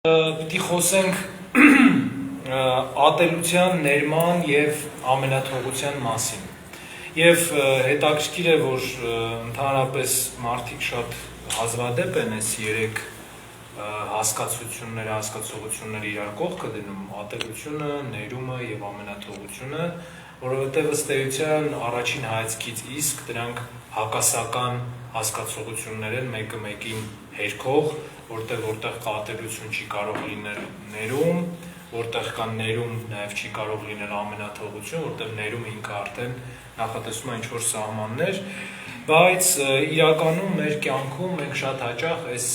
Պիտի խոսենք ատելության ներման և ամենաթողության մասին և հետաքրքիր է, որ ընդհանրապես մարդիկ շատ հազվադեպ են այս երեք հասկացությունները իրար կողքը դնում, ատելությունը, ներումը և ամենաթողությունը, որովհետև ըստ էության առաջին հայացքից իսկ դրանք հակասական հասկացություններ են, մեկը մեկին հերքող, որտեղ կա ատելություն չի կարող լինել ներում, որտեղ կա ներում նաև չի կարող լինել ամենաթողություն, որտեղ ներումը ինքը արդեն նախատեսում է ինչ-որ սահմաններ, բայց իրականում մեր կյանքում մենք շատ հաճախ այս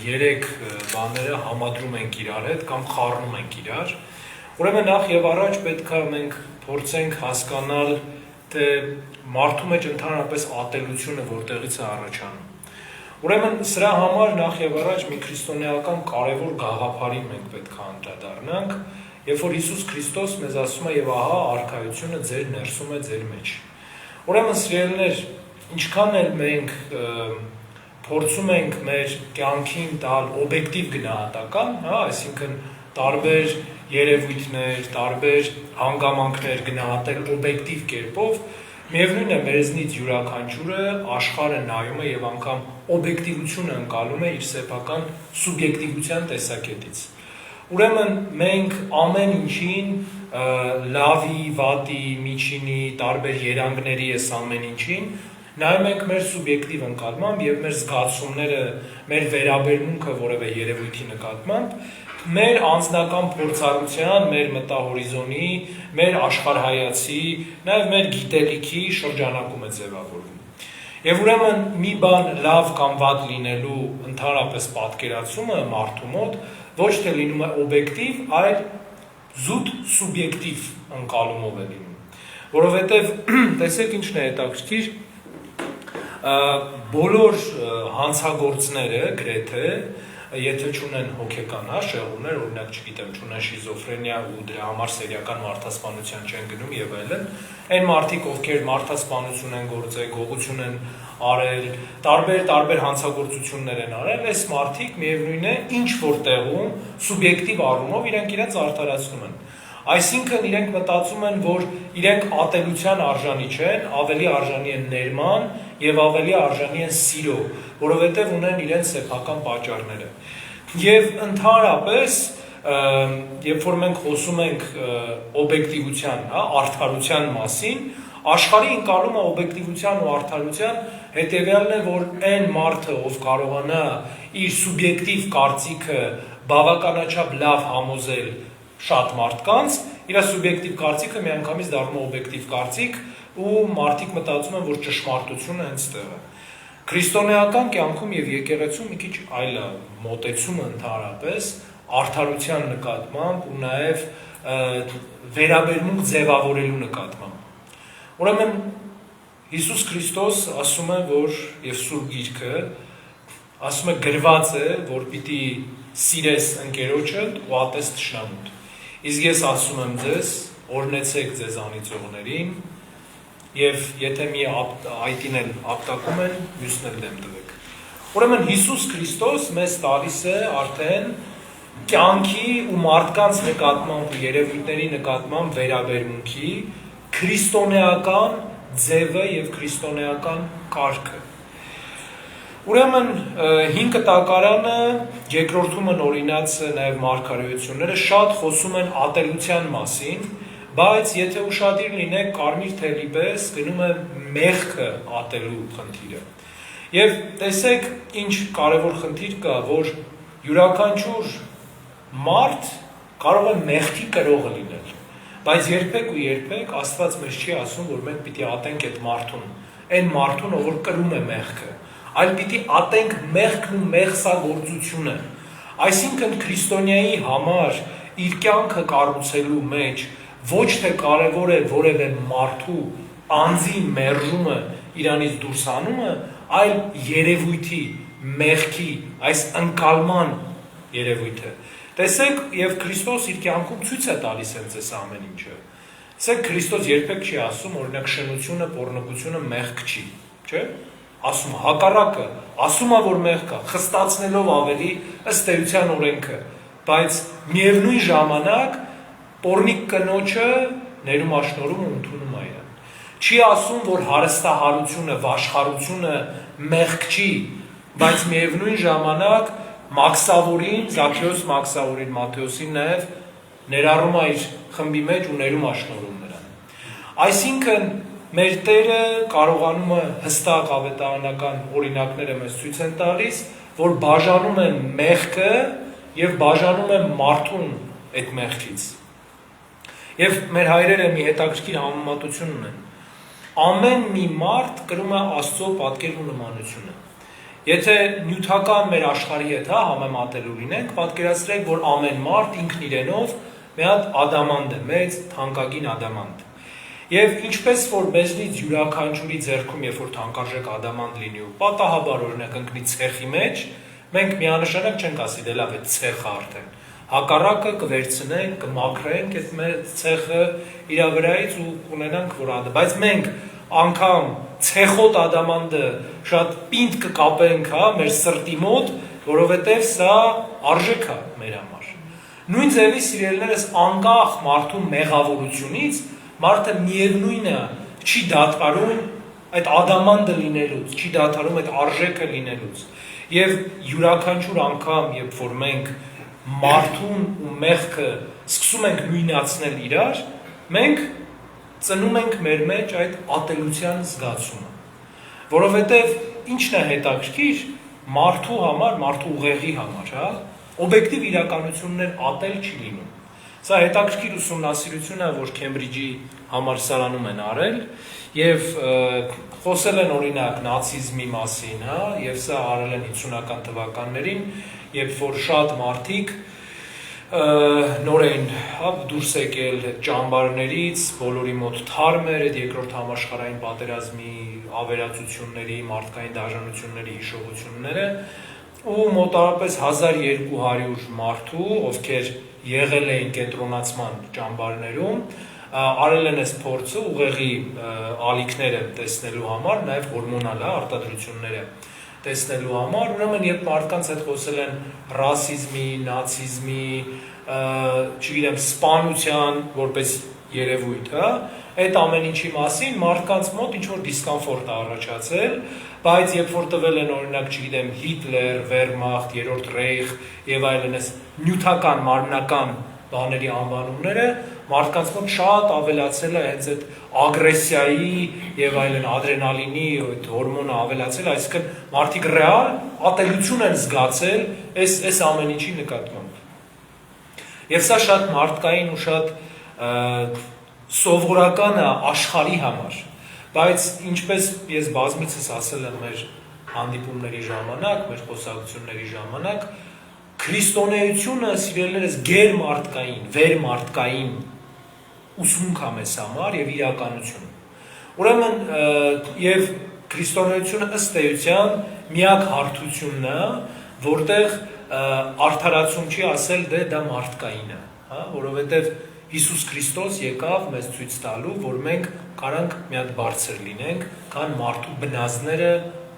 երեք բաները համադրում ենք իրար հետ կամ խառնում ենք իրար, ուրեմն նախ և առաջ պետք է մենք փորձենք հասկանալ, թե մարդու մեջ ընդհանրապես ատելությունը որտեղից է առաջանում։ Ուրեմն սրա համար նախ և առաջ մի քրիստոնեական կարևոր գաղափարի մենք պետք է անդրադառնանք, երբ որ Հիսուս Քրիստոս մեզ ասում է և ահա արքայությունը ձեր ներսում է ձեր մեջ։ Ուրեմն սիրելիներ, ինչքան էլ մենք փորձում ենք մեր կյանքին տալ օբյեկտիվ գնահատական, այսինքն տարբեր երևույթներ, տարբեր հանգամանքներ գնահատել օբյեկտիվ կերպով, միևնույն է մեզնից յուրաքանչյուրը աշխարհը նայում է և անգամ օբյեկտիվությունը ընկալում է իր սեփական սուբյեկտիվության տեսակետից։ Ուրեմն մենք ամեն ինչին լավի, վատի, միջինի, տարբեր երանգների այս ամեն ինչին նայում ենք մեր սուբյեկտիվ ընկալմամբ և մեր զգացումները, մեր վերաբերմունքը որևէ երևույթի նկատմամբ մեր անձնական փորձառության, մեր մտահորիզոնի, մեր աշխարհայացի, նաև մեր գիտելիքի շրջանակում է ձևավորվում։ Եվ ուրեմն մի բան լավ կամ վատ լինելու ընդհանրապես պատկերացումը մարդու մոտ ոչ թե լինում է օբյեկտիվ, այլ զուտ սուբյեկտիվ ընկալումով է լինում։ Որովհետև տեսեք ինչն է հետաքրքիր, բոլոր հանցագործները գրեթե եթե չունեն հոգեկան շեղումներ, օրինակ, չգիտեմ, չունեն շիզոֆրենիա ու դրա համար սերիական մարդասպանության չեն գնում եւ այլն, այն մարդիկ, ովքեր մարդասպանություն են գործել, գողություն են արել, տարբեր հանցագործություններ են արել, այս մարդիկ միևնույն է, ինչ որ տեղում սուբյեկտիվ առումով իրենք իրենց արդարացնում են։ Այսինքն իրենք մտածում են, որ իրենք ատելության արժանի չեն, ավելի արժանի են ներման եւ ավելի արժանի են սիրո, որովհետեւ ունեն իրենց սեփական պատճառները։ Եվ ընդհանրապես, երբ որ մենք խոսում ենք օբյեկտիվության, արդարության մասին, աշխարհի ընկալումը օբյեկտիվության ու արդարության հետեւյալն է, որ այն մարդը, ով կարողանա իր սուբյեկտիվ կարծիքը բավականաչափ լավ համոզել շատ մարդկանց, իր սուբյեկտիվ կարծիքը միանգամից դառնում է օբյեկտիվ կարծիք ու մարդիկ մտածում են, որ ճշմարտությունը հենց ստեղ է։ Քրիստոնեական կյանքում եւ եկեղեցում մի քիչ այլ է մոտեցումը ընդհանրապես արդարության նկատմամբ ու նաեւ վերաբերմունք ձևավորելու նկատմամբ։ Ուրեմն Հիսուս Քրիստոս ասում է, որ եւ Սուրբ Գիրքը ասում է գրված է, որ պիտի սիրես ընկերոջդ ու ատես թշնամուդ։ Իսկ ես ասում եմ ձեզ, օրհնեցեք ձեզ անիծողներին և եթե մի այտին էլ ապտակում են, մյուսն էլ դեմ տվեք։ Ուրեմն Հիսուս Քրիստոս մեզ տալիս է արդեն կյանքի ու մարդկանց նկատմամբ ու երևույթների նկատմամբ վերաբերմունքի քրիստոնեական ձևը և քրիստոնեական կարգը։ Ուրեմն հին կտակարանը, երկրորդումը օրինած նաև մարգարեությունները շատ խոսում են ատելության մասին, բայց եթե ուշադիր լինեք, կարմիր թելի պես գնում է մեղքը ատելու խնդիրը։ Եվ տեսեք, ինչ կարևոր խնդիր կա, որ յուրաքանչյուր մարդ կարող է մեղքի կրողը լինել, բայց երբեք ու երբեք Աստված մեզ չի ասում, որ մենք պիտի ատենք այդ մարդուն, այն մարդուն, ով որ կրում է մեղքը, այլ պիտի ատենք մեղքն ու մեղսագործությունը։ Այսինքն քրիստոնյայի համար իր կյանքը կառուցելու մեջ ոչ թե կարևոր է որևէ մարդու անձի մերժումը, իրանից դուրս հանումը, այլ երևույթի, մեղքի, այս ընկալման երևույթը։ Տեսեք, եւ Քրիստոս իր կյանքում ցույց է տալիս հենց այս ամեն ինչը։ Տեսեք, Քրիստոս երբեք չի ասում, օրինակ, շնությունը, պոռնոգությունը մեղք չի, չէ՞։ Ասում հակառակը, ասում է, որ մեղք կա, խստացնելով ավելի ըստ էության օրենքը, բայց միևնույն ժամանակ պորնիկ կնոջը ներում աշնորում ու ընդունում է իրան։ Չի ասում, որ հարստահարությունը, վաշխառությունը մեղք չի, բայց միևնույն ժամանակ Մաքսավորին, Զաքեոս Մաքսավորին, Մատթեոսին նաև ներառում է իր խմբի մեջ ու ներում աշնորում նրան։ Այսինքն մեր Տերը կարողանում է հստակ ավետարանական օրինակները մեզ ցույց են տալիս, որ բաժանում են մեղքը եւ բաժանում են մարդուն այդ մեղքից։ Եվ մեր հայրերը մի հետաքրքիր համեմատություն ունեն։ Ամեն մի մարդ կրում է Աստծո պատկերն ու նմանությունը։ Եթե նյութական մեր աշխարհի հետ համեմատելու լինենք, պատկերացրեք, որ ամեն մարդ ինքն իրենով մի հատ ադամանդ է, մեծ թանկագին ադամանդ։ Եվ ինչպես որ մեզնից յուրաքանչյուրի ձեռքում, երբ որ թանկարժեք ադամանդ լինի ու պատահաբար օրինակ ընկնի ցեխի մեջ, մենք միանշանակ չենք ասի դե լավ է ցեխը արդեն։ Հակառակը կվերցնենք, կմաքրենք այդ մեր ցեխը իր վրայից ու կունենանք որ բայց մենք անգամ ցեխոտ ադամանդը շատ պինդ կկապենք, մեր սրտի մոտ, որովհետև սա արժեք է մեր համար։ Նույն ձևի սիրելիներս անկախ մարդու մեղավորությունից մարդը միևնույնը չի դադարում այդ ադամանդը լինելուց, չի դադարում այդ արժեքը լինելուց։ Եվ յուրաքանչյուր անգամ, երբ որ մենք մարդուն ու մեղքը սկսում ենք նույնացնել իրար, մենք ծնում ենք մեր մեջ այդ ատելության զգացումը, որովհետև ինչն է հետաքրքիր մարդու համար, մարդու ուղեղի համար, օբյեկտիվ իրականություններ ատել չի լինում։ Սա հետաքրքիր ուսումնասիրություն է, որ Քեմբրիջի համալսարանում են արել եւ խոսել են օրինակ նացիզմի մասին, եւ սա արել են 50-ական թվականներին, երբ որ շատ մարդիկ նոր էին դուրս եկել ճամբարներից, բոլորի մոտ թարմ էր այդ երկրորդ համաշխարհային պատերազմի ավերածությունների, մարդկային դաժանությունների հիշողությունները, ու մոտավորապես 1200 մարդու, ովքեր եղել էին կենտրոնացման ճամբարներում, արել են այս փորձը ուղեղի ալիքները տեսնելու համար, նաև հորմոնալ արտադրությունները տեսնելու համար, ուրեմն երբ մարդկանց հետ խոսել են ռասիզմի, նացիզմի, չգիտեմ, սպանության որպես երևույթ, այդ ամեն ինչի մասին մարդկանց մոտ ինչ որ դիսկոմֆորտ է առաջացել, բայց երբ որ տվել են օրինակ, չգիտեմ, Հիտլեր, Վերմախտ, Երրորդ Ռեյխ եւ այլն այս նյութական մարմնական բաների անվանումները, մարդկանց մոտ շատ ավելացել է հենց այդ ագրեսիայի եւ այլն ադրենալինի այդ հորմոնը ավելացել, այսինքն մարդիկ ռեալ ատելություն են զգացել այս ամեն ինչի նկատմամբ։ Եվ սա շատ մարդկային ու շատ սովորական է աշխարհի համար, բայց ինչպես ես բազմիցս ասել եմ մեր հանդիպումների ժամանակ, մեր խոսակցությունների ժամանակ, քրիստոնեությունը սիրելիներս գերմարդկային, վերմարդկային ուսմունք է մեզ համար եւ իրականություն։ Ուրեմն եւ քրիստոնեությունը ըստ էության միակ հարթությունն է, որտեղ արդարացում չի ասել դե դա մարդկային է, որովհետեւ Հիսուս Քրիստոս եկավ մեզ ցույց տալու, որ մենք կարանք մի հատ բարձր լինենք, քան մարդու բնազները,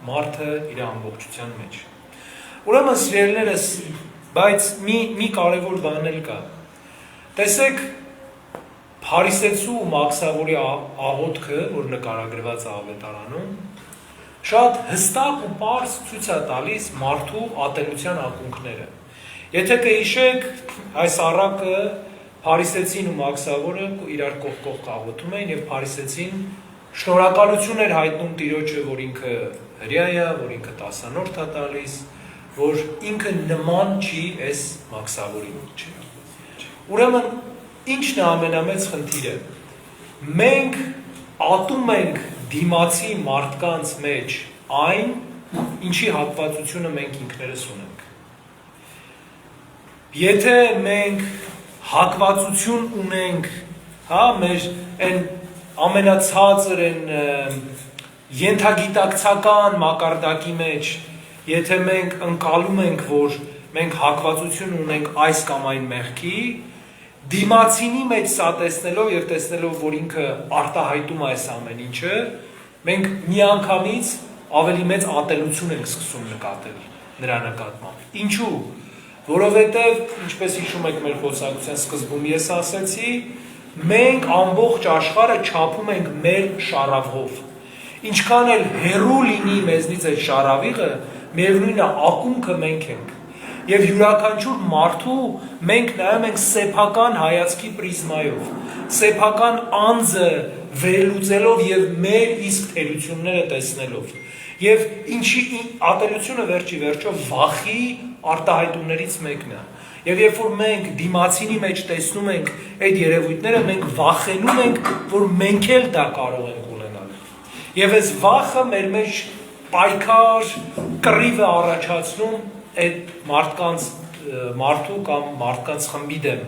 մարդը իր ամբողջության մեջ։ Ուրեմն սիրելիներս, բայց մի կարևոր բան էլ կա։ Տեսեք, Փարիսեցու ու Մաքսավորի աղոթքը, որ նկարագրված է ավետարանում, շատ հստակ ու պարզ ցույց է տալիս մարդու ատելության ակունքները։ Եթե կհիշեք, այս առակը Փարիսեցին ու Մաքսավորը իրար կողք աղոթում էին եւ Փարիսեցին շնորհակալություն էր հայտնում Տիրոջը, որ ինքը հրյա է, որ ինքը տասանորդ է տալիս, որ ինքը նման չի այս Մաքսավորին։ Ուրեմն ինչն է ամենամեծ խնդիրը։ Մենք ատում ենք դիմացի մարդկանց մեջ այն, ինչի հատվածությունը մենք ինքներս ունենք։ Եթե մենք հակվածություն ունենք, մեր այն ամենացածր ենթագիտակցական մակարդակի մեջ, եթե մենք ընկալում ենք, որ մենք հակվածություն ունենք այս կամ այն մեղքի, դիմացինի մեջ սա տեսնելով եւ տեսնելով, որ ինքը արտահայտում է այս ամեն ինչը, մենք միանգամից ավելի մեծ ատելություն ենք սկսում նկատել նրա նկատմամբ։ Ինչու՞։ որովհետև ինչպես հիշում եք մեր խոսակցության սկզբում ես ասացի, մենք ամբողջ աշխարհը չափում ենք մեր շարավով։ Ինչքան էլ հեռու լինի մեզնից այդ շարավիղը, միևնույն է ակունքը մենք ենք։ Եվ յուրաքանչյուր մարդու մենք նայում ենք սեփական հայացքի պրիզմայով, սեփական անձը վերլուծելով եւ մեր իսկ թերությունները տեսնելով։ Եվ ինչի ատելությունը վերջի վերջո վախի արտահայտումներից մեկն է։ Եվ երբ որ մենք դիմացինի մեջ տեսնում ենք այդ երևույթները, մենք վախենում ենք, որ մենք էլ դա կարող ենք ունենալ։ Եվ այս վախը մեր մեջ պայքար, կռիվ է առաջացնում այդ մարդու կամ մարդկանց խմբի դեմ,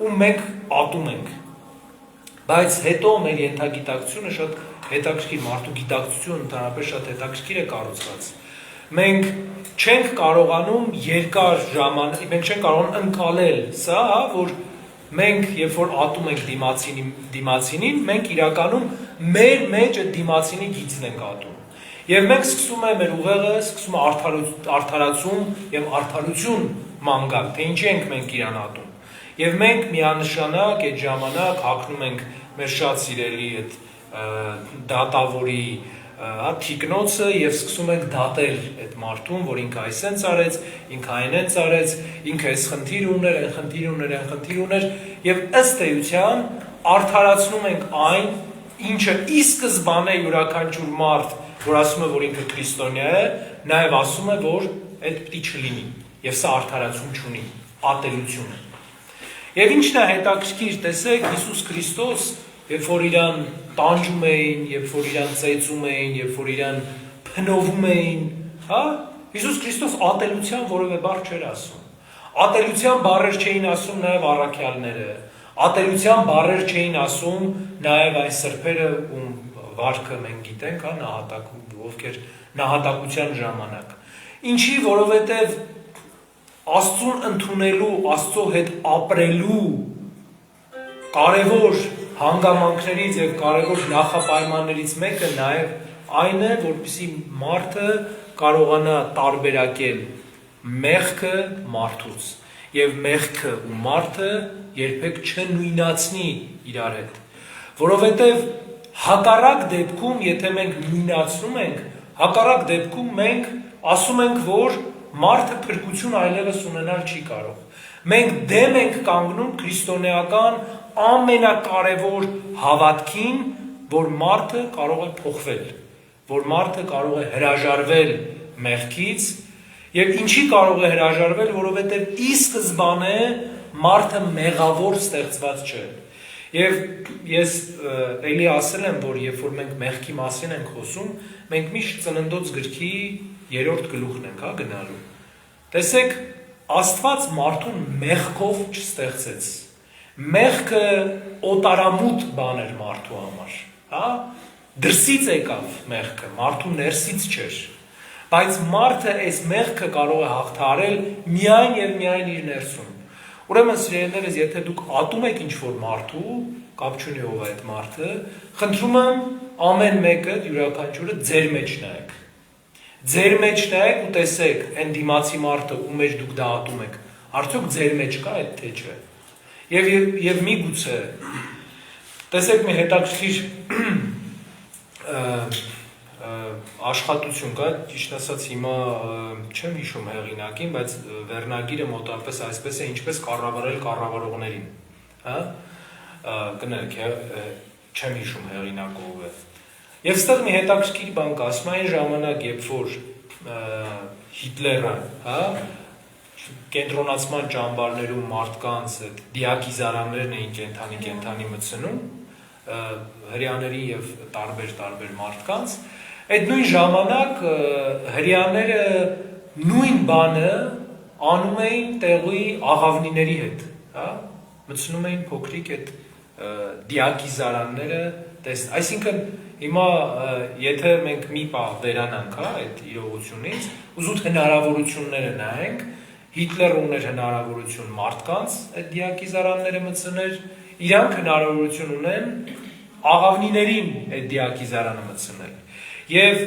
ու մենք ատում ենք։ Բայց հետո մեր ենթագիտակցությունը շատ հետաքրքիր, մարդու գիտակցությունը ընդհանրապես շատ հետաքրքիր է կառուցված։ Մենք չենք կարողանում երկար ժամանակ, մենք չենք կարողանում ընկալել սա, որ մենք երբ որ ատում ենք դիմացինին, մենք իրականում մեր մեջ այդ դիմացինի գիծն ենք ատում։ Եվ մենք սկսում է մեր ուղեղը, սկսում է արդարացում եւ արդարություն ման գալ, թե ինչի ենք մենք իրան ատում։ Եվ մենք միանշանակ այդ ժամանակ հագնում ենք մեր շատ սիրելի այդ դատավորի թիկնոցը եւ սկսում ենք դատել այդ մարդուն, որ ինքը այսեն ծարեց, ինքը այնեն ծարեց, ինքը այս խնդիր ուներ, այն խնդիր ուներ, այն խնդիր ուներ եւ ըստ էության արդարացնում ենք այն, ինչը ի սկզբանե յուրաքանչյուր մարդ, որ ասում է, որ ինքը քրիստոնյա է, նաեւ ասում է, որ այդ պիտի չլինի եւ սա արդարացում չունի, ատելություն է։ Եվ ինչն է հետաքրքիր, տեսեք, Հիսուս Քրիստոս, երբ որ իրան տանջում էին, երբ որ իրան ծեծում էին, երբ որ իրան փնովում էին, հա, Հիսուս Քրիստոս ատելության որևէ բառ չէր ասում։ Ատելության բառեր չէին ասում նաև առաքյալները, ատելության բառեր չէին ասում նաև այն սրբերը, ում վարքը մենք գիտենք, հա, ովքեր նահատակության ժամանակ։ Ինչի, որովհետև Աստծուն ընդունելու, Աստծո հետ ապրելու կարևոր հանգամանքներից եւ կարևոր նախապայմաններից մեկը նաեւ այն է, որպեսզի մարդը կարողանա տարբերակել մեղքը մարդուց եւ մեղքը ու մարդը երբեք չնույնացնի իրար հետ, որովհետեւ հակառակ դեպքում, եթե մենք նույնացնում ենք, հակառակ դեպքում մենք ասում ենք, որ մարդը փրկություն այլևս ունենալ չի կարող։ Մենք դեմ ենք կանգնում քրիստոնեական ամենակարևոր հավատքին, որ մարդը կարող է փոխվել, որ մարդը կարող է հրաժարվել մեղքից, եւ ինչի կարող է հրաժարվել, որովհետեւ ի սկզբանե մարդը մեղավոր ստեղծված չէ։ Եվ ես էլի ասել եմ, որ երբ որ մենք մեղքի մասին ենք խոսում, մենք միշտ Ծննդոց գրքի 3-րդ գլուխն ենք, հա, գնալու։ Տեսեք, Աստված մարդուն մեղքով չստեղծեց։ Մեղքը օտարամուտ բան էր մարդու համար, հա, դրսից եկավ մեղքը, մարդու ներսից չէր։ Բայց մարդը այս մեղքը կարող է հաղթահարել միայն եւ միայն իր ներսում։ Ուրեմն սիրելիներս, եթե դուք ատում եք ինչ-որ մարդու, կապ չունի ով է այդ մարդը, խնդրում եմ ամեն մեկը յուրաքանչյուրը ձեր մեջ նայեք։ Ձեր մեջ նայեք ու տեսեք, այն դիմացի մարդը, ում մեջ դուք դա ատում եք, արդյոք ձեր մեջ կա այդ թե չէ։ Եվ միգուցե, տեսեք մի հետաքրքիր աշխատություն կա, ճիշտ ասած հիմա չեմ հիշում հեղինակին, բայց վերնագիրը մոտավորապես այսպես է, ինչպես կառավարել կառավարողներին, հա, կներեք, չեմ հիշում հեղինակը ով է։ Եվ ստեղ մի հետաքրքիր բան կա, ասում այն ժամանակ, երբ որ Հիտլերը, հա, կենտրոնացման ճամբարներում մարդկանց այդ դիակիզարաններն էին կենթանի մտցնում, հրեաների եւ տարբեր մարդկանց, այդ նույն ժամանակ հրեաները նույն բանը անում էին տեղի աղավնիների հետ, հա, մտցնում էին փոքրիկ այդ դիակիզարանները տեսն, այսինքն հիմա եթե մենք մի պահ վերանանք, հա, այդ իրողությունից, ուզուտ հնարավորությունները նայենք, Հիտլերը ուներ հնարավորություն մարդկանց այդ դիակիզարանները մտցնել, իրանք հնարավորություն ունեն աղավնիներին այդ դիակիզարանը մտցնել։ Եվ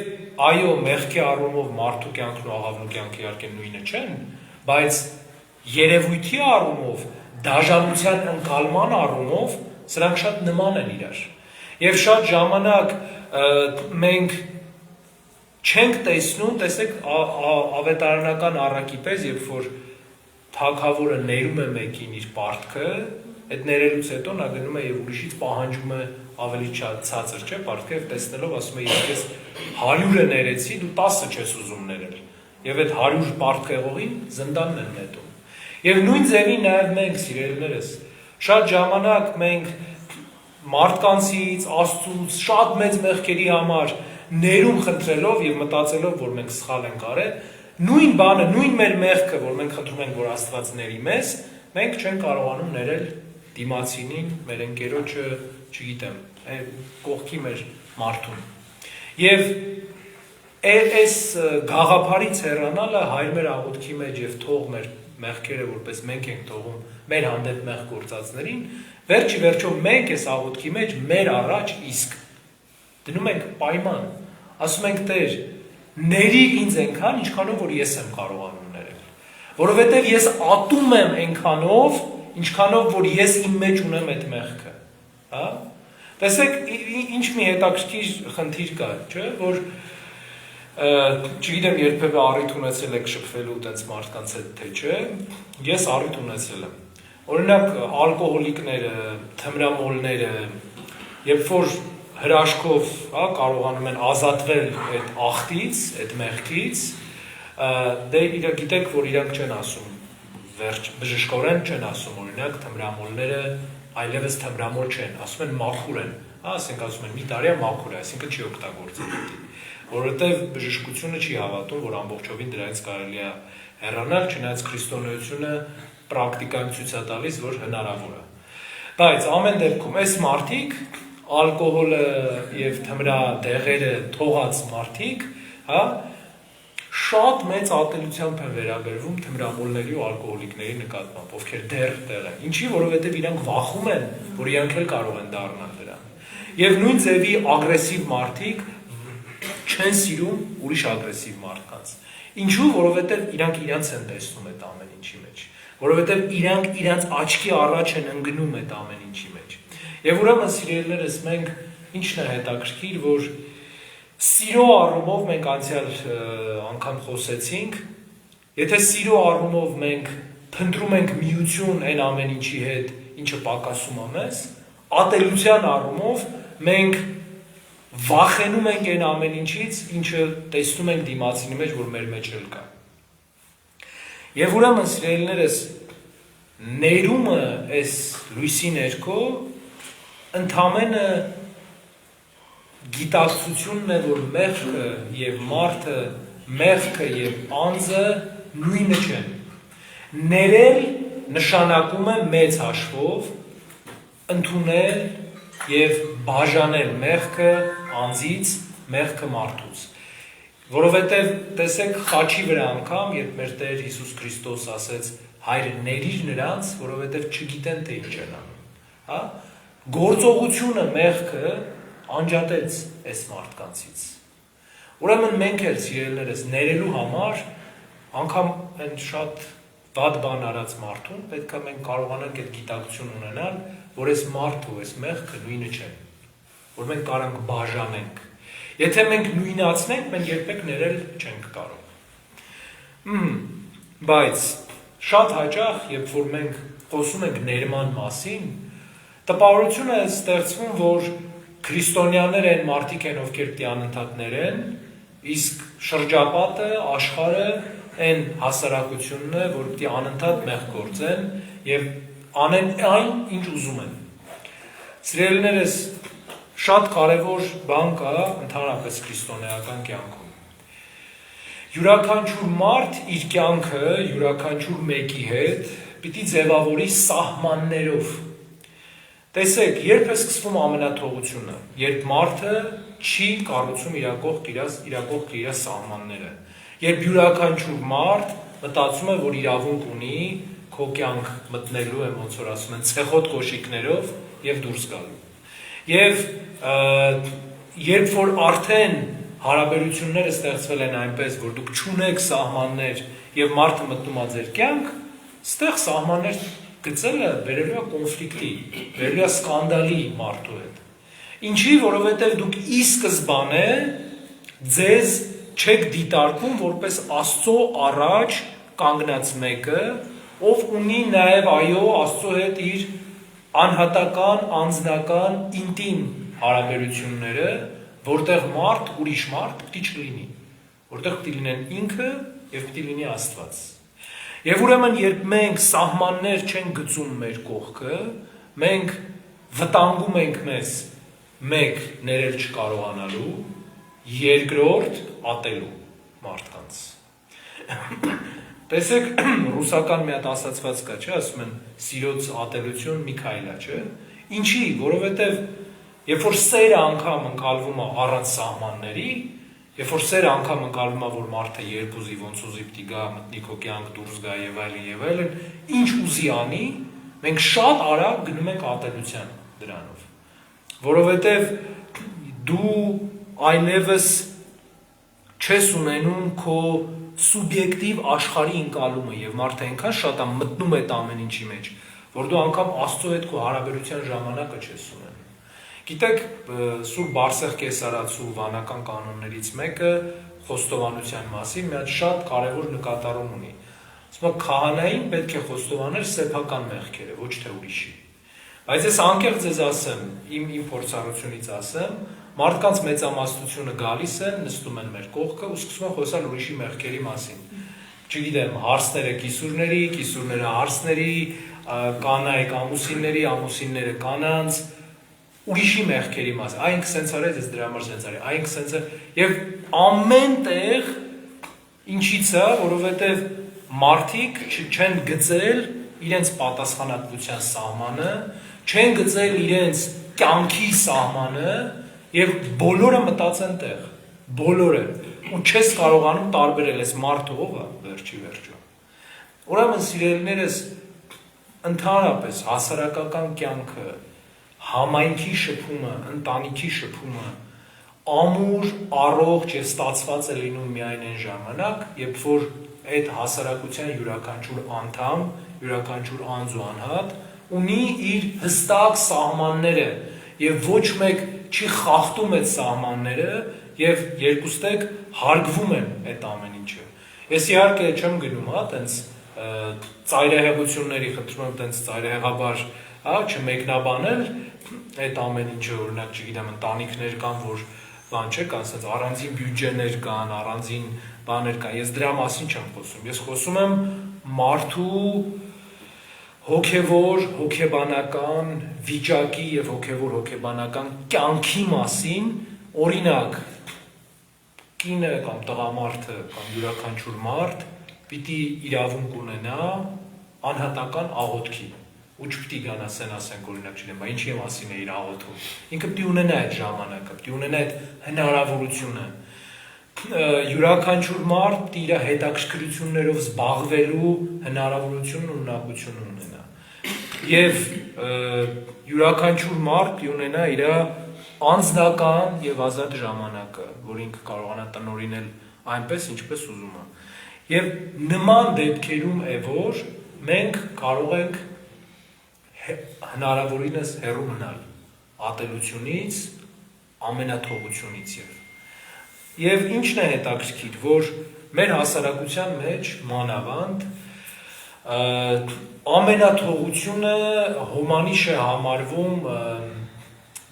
այո, մեղքի առումով մարդու կյանքն ու աղավնու կյանքը իհարկե նույնը չեն, բայց երևույթի առումով, դաժանության ընկալման առումով սրանք շատ նման են իրար։ Եվ շատ ժամանակ մենք չենք տեսնում, տեսեք ավետարանական առակի պես, երբ որ թագավորը ներում է մեկին իր պարտքը, այդ ներելուց հետո նա գնում է եւ ուրիշից պահանջում է ավելի ցածր, չէ՞, պարտքը, եւ տեսնելով ասում է ես 100-ը ներեցի, դու 10-ը չես ուզում ներել։ Եվ այդ 100 պարտքեղողին զնդանն են նետում։ Եվ նույն ձևի նաեւ մենք սիրելիներս, շատ ժամանակ մենք մարդկանցից, Աստծուց շատ մեծ մեղքերի համար ներում խնդրելով եւ մտածելով, որ մենք սխալ ենք արել, նույն բանը, նույն մեր մեղքը, որ մենք խնդրում ենք, որ Աստված ների մեզ, մենք չենք կարողանում ներել դիմացինին, մեր ընկերոջը, չգիտեմ, կողքի մեր մարդուն։ Եվ այս գաղափարից հեռանալը հայր մեր աղոթքի մեջ եւ թող մեր մեղքերը, որպես մենք ենք թողում մեր հանդեպ մեղ գործածներին, վերջի վերջո մենք այս աղոթքի մեջ մեր առաջ իսկ դնում ենք պայման, ասում ենք Տեր, ների ինձ այնքան, ինչքանով որ ես եմ կարողանում ներել, որովհետև ես ատում եմ այնքանով, ինչքանով որ ես իմ մեջ ունեմ այդ մեղքը, հա? Տեսեք, ինչ մի հետաքրքիր խնդիր կա, չէ, որ չգիտեմ երբևէ առիթ ունեցել եք շփվելու տենց մարդկանց հետ, թե չէ, ես առիթ ունեցել եմ։ Օրինակ ալկոհոլիկները, թմրամոլները, երբ որ հրաշքով, հա, կարողանում են ազատվել այդ աղտից, այդ մեղքից, դե գիտեք, որ իրանք չեն ասում, բժշկորեն չեն ասում, օրինակ թմրամոլները այլևս թմրամոլ չեն, ասում են մաքուր են, հա, ասենք ասում են մի տարի մաքուր է, այսինքն չի օգտագործել, որովհետև բժշկությունը չի հավատում, որ ամբողջովին դրանից կարելի է հեռանալ, չնայած քրիստոնեությունը պրակտիկան ցույց է տալիս, որ հնարավոր է։ Բայց ամեն դեպքում այս մարդիկ, ալկոհոլը եւ թմրադեղերը թողած մարդիկ, հա, շատ մեծ ատելությամբ են վերաբերվում թմրամոլների ու ալկոհոլիկների նկատմամբ, ովքեր դեռ տեղ են։ Ինչի, որովհետև իրանք վախում են, որ իրանք էլ կարող են դառնալ դրան։ Եվ նույն ձևի ագրեսիվ մարդիկ չեն սիրում ուրիշ ագրեսիվ մարդկանց։ Ինչու, որովհետև իրանք իրանց են տեսնում այդ ամեն ինչի մեջ, որովհետև իրանք իրանց աչքի առաջ են ընկնում այդ ամեն ինչի մեջ։ Եվ ուրեմն սիրելիներս, մենք ինչն է հետաքրքիր, որ սիրո առումով մենք անցյալ անգամ խոսեցինք, եթե սիրո առումով մենք փնտրում ենք միություն այն ամեն ինչի հետ, ինչը պակասում է մեզ, ատելության առումով մենք վախենում ենք այն ամեն ինչից, ինչը տեսնում ենք դիմացինի մեջ, որ մեր մեջ էլ կա։ Եվ ուրեմն սիրելիներս, ներումը այս լույսի ներքո ընդամենը գիտակցությունն է, որ մեղքը եւ մարդը, մեղքը եւ անձը նույնը չեն։ Ներել նշանակում է մեծ հաշվով ընդունել եւ բաժանել մեղքը անձից, մեղքը մարդուց։ Որովհետեւ տեսեք խաչի վրա անգամ, երբ մեր Տեր Հիսուս Քրիստոս ասեց. «Հայր, ներիր նրանց, որովհետեւ չգիտեն թե ինչ են անում», հա? Գործողությունը մեղքը անջատեց այս մարդկանցից։ Ուրեմն մենք էլ սիրելիներս ներելու համար անգամ այն շատ վատ բան արած մարդուն պետք է մենք կարողանանք այդ գիտակցություն ունենալ, որ այս մարդը ու այս մեղքը նույնը չեն, որ մենք կարանք բաժանենք։ Եթե մենք նույնացնենք, մենք երբեք ներել չենք կարող։ Բայց շատ հաճախ, երբ որ մենք խոսում ենք ներման մասին, տպավորություն է ստեղծվում, որ քրիստոնյաները այն մարդիկ են, ովքեր պիտի անընդհատ ներեն, իսկ շրջապատը, աշխարհը այն հասարակությունն է, որ պիտի անընդհատ մեղք գործեն եւ անեն այն, ինչ ուզում են։ Սիրելիներս, շատ կարևոր բան կա ընդհանրապես քրիստոնեական կյանքում։ Յուրաքանչյուր մարդ իր կյանքը յուրաքանչյուր մեկի հետ պիտի ձևավորի սահմաններով։ Տեսեք, երբ է սկսվում ամենաթողությունը, երբ մարդը չի կառուցում իր կողք իր սահմանները, երբ յուրաքանչյուր մարդ մտածում է, որ իրավունք ունի քո կյանք մտնելու եմ, ոնց որ ասում են, ցեխոտ կոշիկներով եւ դուրս գալու։ Եվ երբ որ արդեն հարաբերությունները ստեղծվել են այնպես, որ դուք չունեք սահմաններ եւ մարդը մտնում է ձեր կյանք, Ստեղ սահմաններ գծելը վերելու է կոնֆլիկտի, վերելու է սկանդալի մարդու հետ։ Ինչի, որովհետև դուք ի սկզբանե ձեզ չեք դիտարկում որպես Աստծո առաջ կանգնած մեկը, ով ունի նաև այո Աստծո հետ իր անհատական, անձնական, ինտիմ հարաբերությունները, որտեղ մարդ, ուրիշ մարդ պիտի չլինի, որտեղ պիտի լինեն ինքը եւ պիտի լինի Աստված։ Եվ ուրեմն երբ մենք սահմաններ չենք գծում մեր կողքը, մենք վտանգում ենք մեզ մեկ ներել չկարողանալու, երկրորդ ատելու մարդկանց։ Տեսեք, ռուսական մի հատ ասացված կա, չէ, ասում են սիրոց ատելություն մի քայլ է, չէ։ Ինչի, որովհետև երբ որ սերը անգամ ընկալվում է առանց սահմանների, երբ որ սերը անգամ ընկալվում է, որ մարդը երբ ուզի, ոնց ուզի պիտի գա, մտնի քո կյանք, դուրս գա եւ այլն, ինչ ուզի անի, մենք շատ արագ գնում ենք ատելության դրանով։ Որովհետև դու այլևս չես ունենում քո սուբյեկտիվ աշխարհի ընկալումը եւ մարդը այնքան շատ է մտնում այդ ամեն ինչի մեջ, որ դու անգամ Աստծո հետ քո հարաբերության ժամանակը չես ունենում։ Գիտեք, Սուրբ Բարսեղ կեսարացու վանական կանոններից մեկը խոստովանության մասին մի հատ շատ կարևոր նկատառում ունի։ Ասում է քահանային պետք է խոստովաներ սեփական մեղքերը, ոչ թե ուրիշի։ Բայց ես անկեղծ ձեզ ասեմ, իմ փորձառությունից ասեմ, մարդկանց մեծամասնությունը գալիս են, նստում են մեր կողքը ու սկսում են խոսալ ուրիշի մեղքերի մասին։ Չգիտեմ, հարցները կիսուրների, կիսուրները հարցների, կանայք ամուսինների, ամուսինները կանանց, ուրիշի մեղքերի մասին, այնք սենց արեց, ես դրա համար սենց արի, այնք սենց է, և ամեն տեղ ինչից է, որովհետև մարդիկ չեն գծել իրենց պատասխանատվության սահմանը, չեն գծել իրենց կյանքի սահմանը և բոլորը մտածեն տեղ, բոլորը, ու չես կարողանում տարբերել ես մարդը ով է, վերջի վերջո։ Ուրեմն սիրելիներս, ընդհանրապես հասարակական կյանքը, համայնքի շփումը, ընտանիքի շփումը ամուր, առողջ եւ ստացված է լինում միայն այն ժամանակ, երբ որ այդ հասարակության յուրաքանչյուր անդամ, յուրաքանչյուր անձ ու անհատ ունի իր հստակ սահմանները եւ ոչ մեկ չի խախտում այդ սահմանները եւ երկուստեք հարգվում են այդ ամեն ինչը։ Ես իհարկե չեմ գնում, հա, տենց ծայրահեղությունների խնդրում եմ տենց ծայրահեղաբար, հա, չմեկնաբանել այդ ամեն ինչը, օրինակ, չգիտեմ, ընտանիքներ կան, որ բան չէ, կան ասած առանձին բյուջեներ կան, առանձին բաներ կան։ Ես դրա մասին չեմ խոսում։ Ես խոսում եմ մարդու հոգևոր, հոգեբանական վիճակի եւ հոգևոր հոգեբանական կյանքի մասին, օրինակ, կինը կամ տղամարդը կամ յուրաքանչյուր մարդ պիտի իրավունք ունենա անհատական աղոթքի։ Ու չպիտի գան ասենք օրինակ չլեմ, բա ինչի մասին է իր աղոթում։ Ինքը պիտի ունենա այդ ժամանակը, պիտի ունենա այդ հնարավորությունը։ Յուրաքանչյուր մարդ պիտի իր հետաքրքրություններով զբաղվելու հնարավորությունն ու ունակությունը ունենա։ Եվ յուրաքանչյուր մարդ պիտի ունենա իր անձնական եւ ազատ ժամանակը, որ ինքը կարողանա տնօրինել այնպես, ինչպես ուզում է։ Եվ նման դեպքերում է, որ մենք կարող ենք հնարավորինս հեռու մնալ ատելությունից, ամենաթողությունից եւ ինչն է հետաքրքիր, որ մեր հասարակության մեջ մանավանդ ամենաթողությունը հոմանիշ է համարվում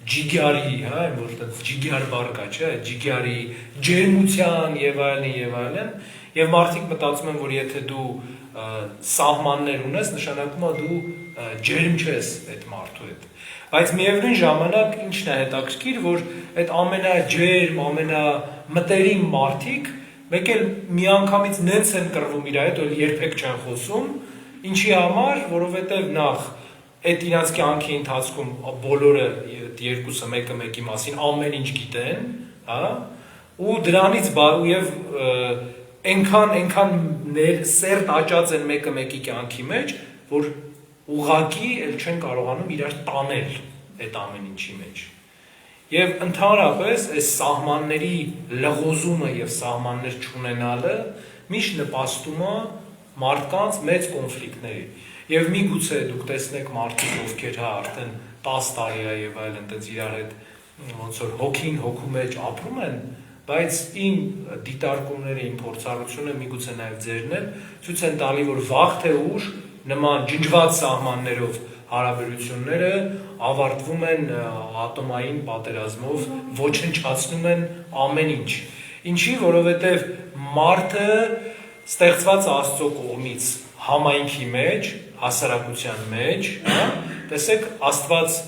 ջիգարի, հա, որտեղ ջիգար բառ կա, չէ, ջիգարի, ջերմության եւ այլն, եւ մարդիկ մտածում են, որ եթե դու սահմաններ ունես, նշանակում է դու ջերմ չես այդ մարդու հետ։ Բայց միևնույն ժամանակ ինչն է հետաքրքիր, որ այդ ամենաջերմ, ամենամտերիմ մարդիկ մեկ էլ միանգամից նենց են կռվում իր հետ, որ երբեք չեն խոսում, ինչի համար, որովհետև նախ այդ իրաց կյանքի ընթացքում բոլորը երկուսը մեկը մեկի մասին ամեն ինչ գիտեն, հա, ու դրանից եւ այնքան սերտ աճած են մեկը մեկի կյանքի մեջ, որ ուղղակի էլ չեն կարողանում իրար տանել այդ ամեն ինչի մեջ։ Եվ ընդհանրապես այս սահմանների լղոզումը եւ սահմաններ չունենալը միշտ նպաստում է մարդկանց մեծ կոնֆլիկտների։ Եվ միգուցե դուք տեսնեք մարդիկ, ովքեր արդեն 10 տարի է եւ այլն տենց իրար հետ ոնց որ հոգին հոգու մեջ ապրում են, բայց իմ դիտարկումները, իմ փորձառությունը միգուցե նաեւ ձերն էլ ցույց են տալի, որ վաղ թե ուշ նման ջնջված սահմաններով հարաբերությունները ավարտվում են ատոմային պատերազմով, ոչնչացնում են ամեն ինչ։ Ինչի, որովհետև մարդը ստեղծված Աստծո կողմից համայնքի մեջ, հասարակության մեջ, տեսեք, Աստված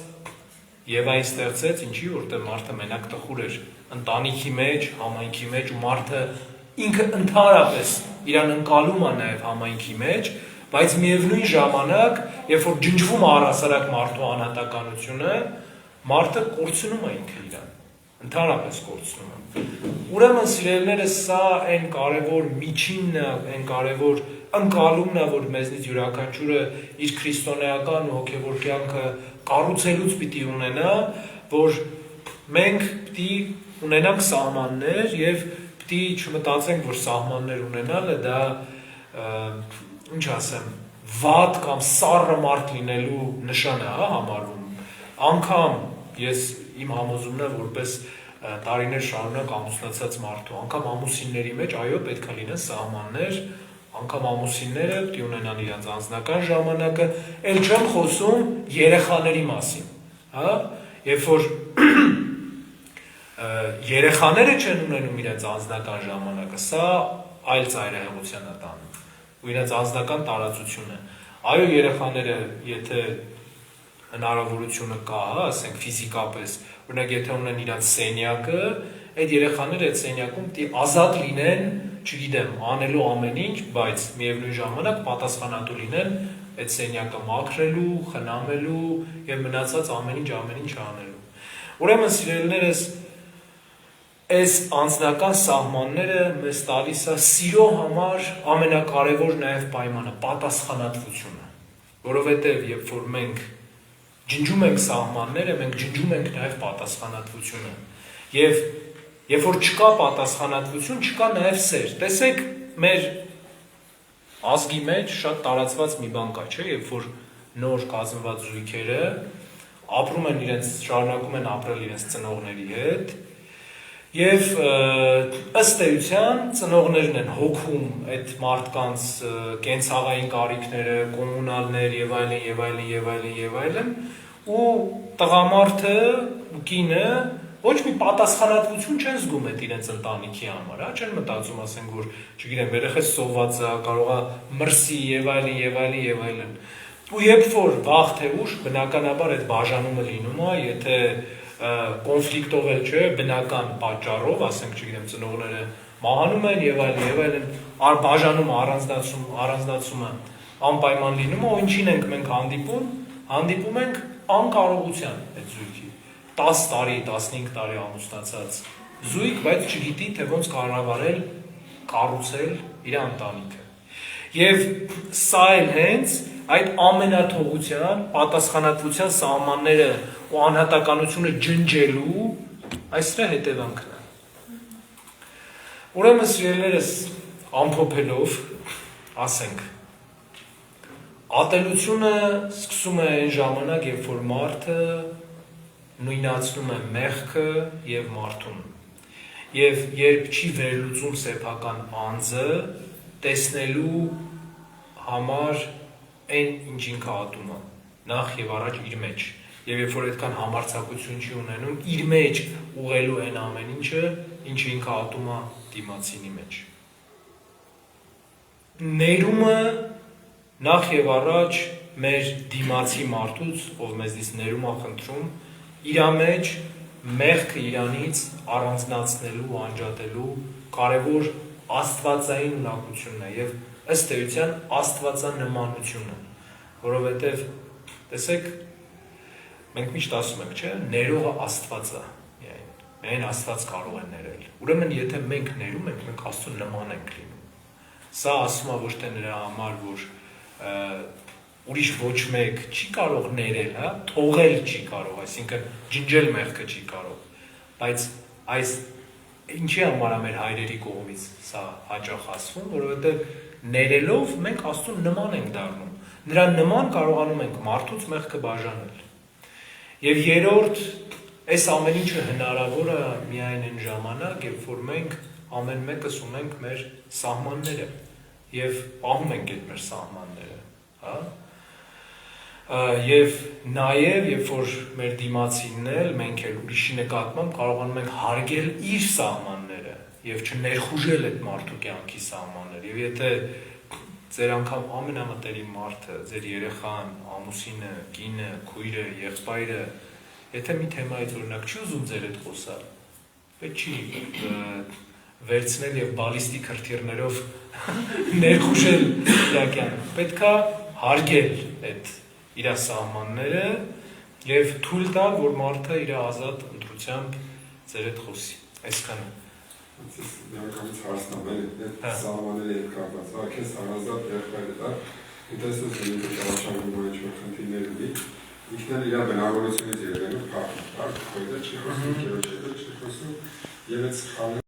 Եվային ստեղծեց, ինչի, որտեղ մարդը մենակ տխուր էր, ընտանիքի մեջ, համայնքի մեջ, ու մարդը ինքը ընդհանրապես իրան ընկալում է նաև համայնքի մեջ, բայց միևնույն ժամանակ, երբ որ ջնջվում է առհասարակ մարդու անհատականությունը, մարդը կորցնում է ինքը իրան, ընդհանրապես կորցնում է։ Ուրեմն սիրելիներս, սա այն կարևոր միջինն է, այն կարևոր ընկալումն է, որ մեզնից յուրաքանչյուրը իր քրիստոնեական ու հոգևոր կյանքը կառուցելուց պիտի ունենա, որ մենք պիտի ունենանք սահմաններ եւ պիտի չմտածենք, որ սահմաններ ունենալը դա ինչ ասեմ, վատ կամ սառը մարդ լինելու նշան է համարվում։ Անգամ ես իմ համոզումն է, որպես տարիներ շարունակ ամուսնացած մարդու, անգամ ամուսինների մեջ այո պետք է լինեն սահմաններ, անգամ ամուսինները պիտի ունենան իրենց անձնական ժամանակը, էլ չեմ խոսում երեխաների մասին, հա, երբ որ երեխաները չեն ունենում իրենց անձնական ժամանակը, սա այլ ծայրահեղության է տանում, ու իրենց անձնական տարածությունը, այո երեխաները, եթե հնարավորությունը կա, ասենք ֆիզիկապես, օրինակ եթե ունեն իրենց սենյակը, այդ երեխաները այդ սենյակում պիտի ազատ լինեն, չգիտեմ, անելու ամեն ինչ, բայց միևնույն ժամանակ պատասխանատու լինեն այդ սենյակը մաքրելու, խնամելու եւ մնացած ամեն ինչ անելու։ Ուրեմն սիրելիներս, այս անձնական սահմանները մեզ տալիս է սիրո համար ամենակարևոր նաեւ պայմանը պատասխանատվությունը, որովհետեւ երբ որ մենք ջնջում ենք սահմանները, մենք ջնջում ենք նաեւ պատասխանատվությունը։ Եվ երբ որ չկա պատասխանատվություն, չկա նաեւ սեր։ Տեսեք, մեր ազգի մեջ շատ տարածված մի բան կա, չէ՞, երբ որ նոր կազմված զույգերը ապրում են իրենց, շարունակում են ապրել իրենց ծնողների հետ, եւ ըստ էության ծնողներն են հոգում այդ մարդկանց կենցաղային կարիքները, կոմունալներ եւ այլն, ու տղամարդը ու կինը ոչ մի պատասխանատվություն չեն զգում այդ իրենց ընտանիքի համար, հա, չեն մտածում, ասենք, որ, չգիտեմ, երեխես սոված է, կարող է մրսի եւ այլն։ Ու երբ որ վաղ թե ուշ բնականաբար այդ բաժանումը լինում է, եթե կոնֆլիկտով էլ չէ, բնական պատճառով, ասենք, չգիտեմ, ծնողները մահանում են եւ այլն, բաժանումը առանձնացումը անպայման լինում է, ու ինչին ենք մենք հանդիպում ենք անկարողության այդ զույգի 10 տարի, 15 տարի ամուսնացած զույգ, բայց չգիտի, թե ոնց կառավարել, կառուցել իր ընտանիքը։ Եվ սա էլ հենց այդ ամենաթողության, պատասխանատվության սահմանները ու անհատականությունը ջնջելու այստեղ հետևանքն է։ Ուրեմն սիրելիներս, ամփոփելով, ասենք, ատելությունը սկսում է այն ժամանակ, երբ որ մարդը նույնացնում է մեղքը եւ մարդուն։ Եվ երբ չի վերլուծում սեփական անձը տեսնելու համար այն ինչ ինքը ատում է, նախ եւ առաջ իր մեջ, եւ երբ որ այդքան համարձակություն չի ունենում իր մեջ ուղղելու այն ամեն ինչը, ինչը ինքը ատում է դիմացինի մեջ։ Ներումը նախ եւ առաջ մեր դիմացի մարդուց, ով մեզնից ներում է խնդրում, իր մեջ մեղքը իրանից առանձնացնելու, անջատելու կարևոր աստվածային ունակությունն է եւ ըստ էության աստվածանմանությունը, որովհետև տեսեք, մենք միշտ ասում ենք, չէ, ներողը Աստված է, միայն Աստված կարող է ներել։ Ուրեմն եթե մենք ներում ենք, մենք Աստծուն նման ենք լինում։ Սա ասում է ոչ թե նրա համար, որ ուրիշ ոչ մեկ չի կարող ներել, հա, թողել չի կարող, այսինքն ջնջել մեղքը չի կարող, բայց այս ինչի համար է մեր հայրերի կողմից սա հաճախ ասվում, որովհետև ներելով մենք Աստծուն նման ենք դառնում։ Նրան նման կարողանում ենք մարդուց մեղքը բաժանել։ Եվ երրորդ, այս ամեն ինչը հնարավոր է միայն այն ժամանակ, երբ որ մենք ամեն մեկս ունենք մեր սահմանները եւ պահում ենք այդ մեր սահմանները, հա։ Եվ նաև, երբ որ մեր դիմացինն էլ, մենք էլ ուրիշի նկատմամբ կարողանում ենք հարգել իր սահմանները եւ չներխուժել այդ մարդու կյանքի սահմանները։ Եվ եթե ձեր անգամ ամենամտերիմ մարդը, ձեր երեխան, ամուսինը, կինը, քույրը, եղբայրը, եթե մի թեմայից օրինակ չի ուզում ձեր հետ խոսալ, պետք չի վերցնել եւ բալիստիկ հրթիռներով ներխուժել իրական։ Պետքա հարգել այդ իր սահմանները եւ թույլ տալ, որ մարդը իր ազատ ընտրությամբ ձեր հետ խոսի։ Այսքանը։ Միանգամից հարցնամել այդ սահմանները հետ կապված, հա, քեզ հարազատ եղբայրը դա, ինտեսս ունի ճանաչում ինչ-որ խնդիրներ ունի, ինքն էլ իր բնավորությունից երևելով փախնում, հա, քույրը չի խոսում, քերոջը չի խոսում, եւ այդ